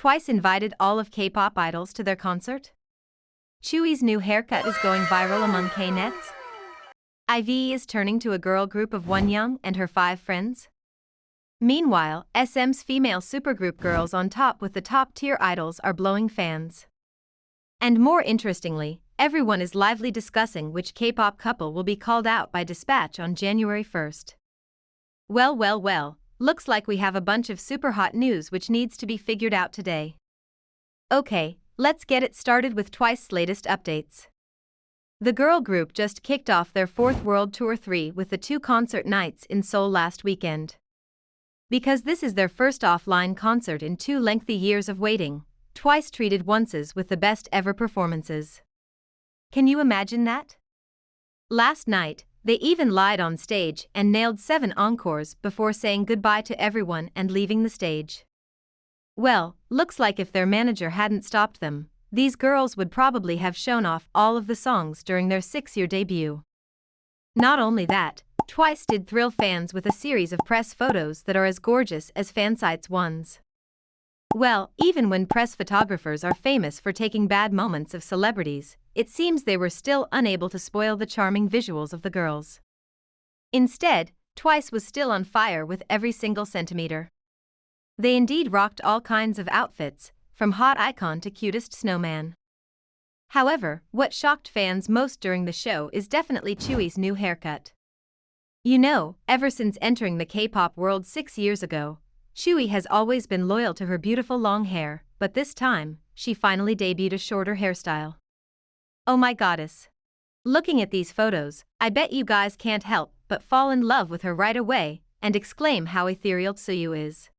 Twice invited all of K-pop idols to their concert? Tzu유's new haircut is going viral among K-nets? IVE is turning to a girl group of Wonyoung and her 5 friends? Meanwhile, SM's female supergroup girls on top with the top-tier idols are blowing fans. And more interestingly, everyone is lively discussing which K-pop couple will be called out by Dispatch on January 1st. Well, looks like we have a bunch of super hot news which needs to be figured out today. Okay, let's get it started with Twice's latest updates. The girl group just kicked off their 4th World Tour 3 with the 2 concert nights in Seoul last weekend. Because this is their first offline concert in 2 lengthy years of waiting, Twice treated Once's with the best ever performances. Can you imagine that? Last night, they even lied on stage and nailed 7 encores before saying goodbye to everyone and leaving the stage. Well, looks like if their manager hadn't stopped them, these girls would probably have shown off all of the songs during their 6-year debut. Not only that, Twice did thrill fans with a series of press photos that are as gorgeous as fansite's ones. Well, even when press photographers are famous for taking bad moments of celebrities, it seems they were still unable to spoil the charming visuals of the girls. Instead, Twice was still on fire with every single centimeter. They indeed rocked all kinds of outfits, from hot icon to cutest snowman. However, what shocked fans most during the show is definitely Tzu유's new haircut. You know, ever since entering the K-pop world 6 years ago, Tzuyu has always been loyal to her beautiful long hair, but this time, she finally debuted a shorter hairstyle. Oh my goddess. Looking at these photos, I bet you guys can't help but fall in love with her right away and exclaim how ethereal Tzuyu is.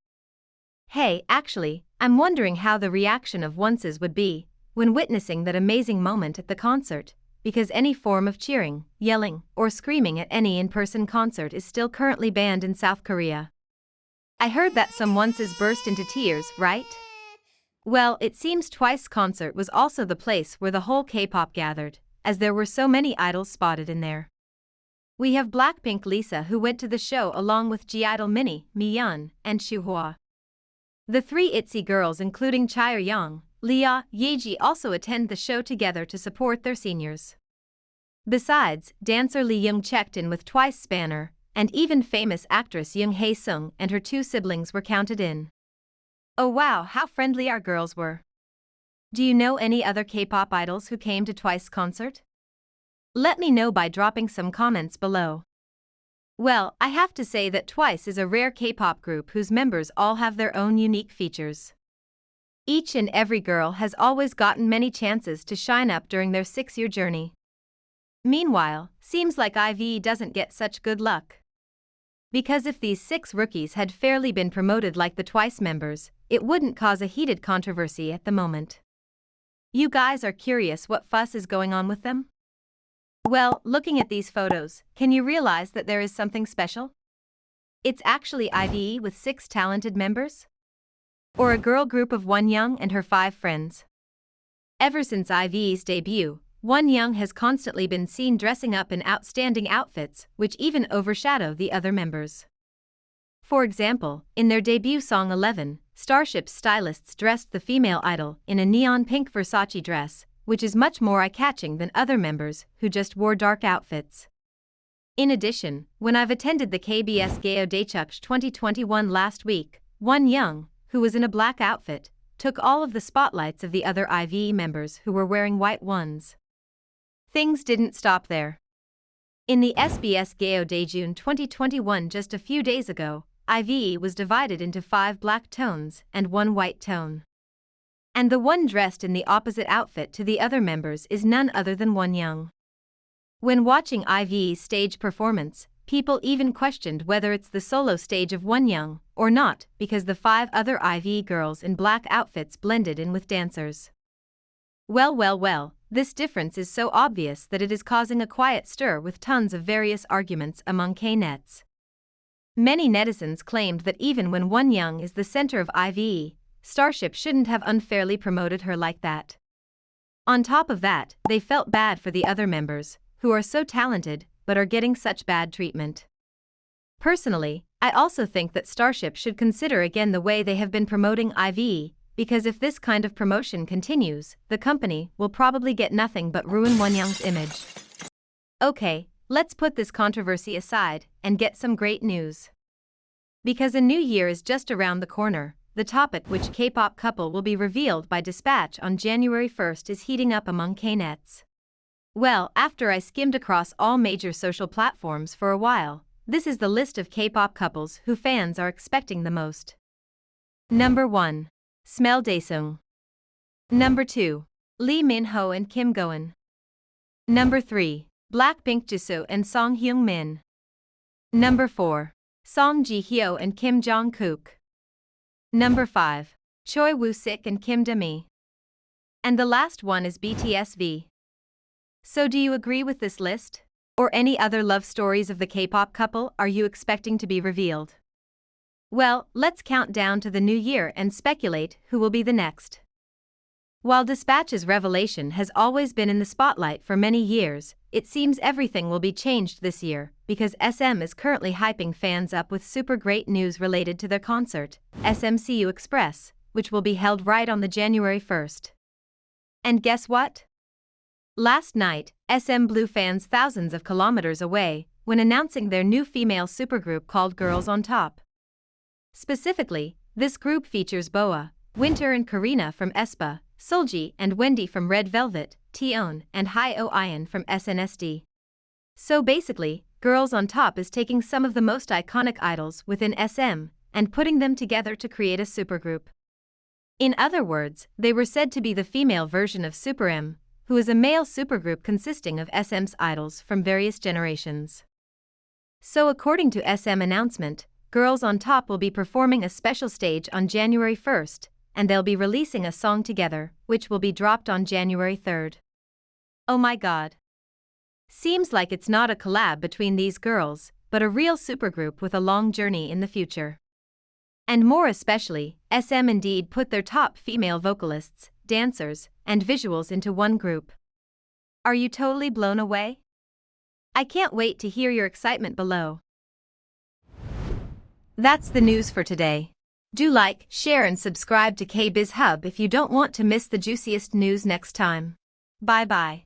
Hey, actually, I'm wondering how the reaction of Once's would be when witnessing that amazing moment at the concert, because any form of cheering, yelling, or screaming at any in-person concert is still currently banned in South Korea. I heard that some Once's burst into tears, right? Well, it seems Twice's concert was also the place where the whole K-pop gathered, as there were so many idols spotted in there. We have Blackpink Lisa who went to the show along with G-idol Minnie, Miyeon, and Shuhwa. The 3 ITZY girls including Chaeyoung, Leah, Yeji also attend the show together to support their seniors. Besides, dancer Lee Young checked in with Twice's banner, and even famous actress Young Hae-sung and her 2 siblings were counted in. Oh wow, how friendly our girls were. Do you know any other K-pop idols who came to Twice's concert? Let me know by dropping some comments below. Well, I have to say that Twice is a rare K-pop group whose members all have their own unique features. Each and every girl has always gotten many chances to shine up during their 6-year journey. Meanwhile, seems like IVE doesn't get such good luck. Because if these 6 rookies had fairly been promoted like the Twice members, it wouldn't cause a heated controversy at the moment. You guys are curious what fuss is going on with them? Well, looking at these photos, can you realize that there is something special? It's actually IVE with 6 talented members? Or a girl group of Wonyoung and her 5 friends? Ever since IVE's debut, Wonyoung has constantly been seen dressing up in outstanding outfits which even overshadow the other members. For example, in their debut song 11, Starship's stylists dressed the female idol in a neon pink Versace dress, which is much more eye-catching than other members who just wore dark outfits. In addition, when I've attended the KbizHub Daechuk 2021 last week, Wonyoung, who was in a black outfit, took all of the spotlights of the other IVE members who were wearing white ones. Things didn't stop there. In the SBS Gayo Daejun 2021 just a few days ago, IVE was divided into 5 black tones and 1 white tone. And the one dressed in the opposite outfit to the other members is none other than Wonyoung. When watching IVE's stage performance, people even questioned whether it's the solo stage of Wonyoung or not because the 5 other IVE girls in black outfits blended in with dancers. Well, this difference is so obvious that it is causing a quiet stir with tons of various arguments among K-nets. Many netizens claimed that even when Wonyoung is the center of IVE, Starship shouldn't have unfairly promoted her like that. On top of that, they felt bad for the other members, who are so talented but are getting such bad treatment. Personally, I also think that Starship should consider again the way they have been promoting IVE, because if this kind of promotion continues, the company will probably get nothing but ruin Wonyoung's image. Okay, let's put this controversy aside and get some great news. Because a new year is just around the corner, the topic which K-pop couple will be revealed by Dispatch on January 1st is heating up among K-nets. Well, after I skimmed across all major social platforms for a while, this is the list of K-pop couples who fans are expecting the most. Number 1. Smell Daesung. Number 2. Lee Min-ho and Kim Go-eun. Number 3. Blackpink Jisoo and Song Hyung-min. Number 4. Song Ji-hyo and Kim Jong-kook. Number 5. Choi Woo-sik and Kim Da-mi. And the last one is BTS V. So do you agree with this list? Or any other love stories of the K-pop couple are you expecting to be revealed? Well, let's count down to the new year and speculate who will be the next. While Dispatch's revelation has always been in the spotlight for many years, it seems everything will be changed this year because SM is currently hyping fans up with super great news related to their concert, SMCU Express, which will be held right on the January 1st. And guess what? Last night, SM blew fans thousands of kilometers away when announcing their new female supergroup called Girls on Top. Specifically, this group features Boa, Winter and Karina from aespa, Seulgi and Wendy from Red Velvet, Tion and Hyo Ion from SNSD. So basically, Girls on Top is taking some of the most iconic idols within SM and putting them together to create a supergroup. In other words, they were said to be the female version of SuperM, who is a male supergroup consisting of SM's idols from various generations. So according to SM announcement, Girls on Top will be performing a special stage on January 1st, and they'll be releasing a song together, which will be dropped on January 3rd. Oh my god. Seems like it's not a collab between these girls, but a real supergroup with a long journey in the future. And more especially, SM indeed put their top female vocalists, dancers, and visuals into one group. Are you totally blown away? I can't wait to hear your excitement below. That's the news for today. Do like, share and subscribe to KbizHub if you don't want to miss the juiciest news next time. Bye bye.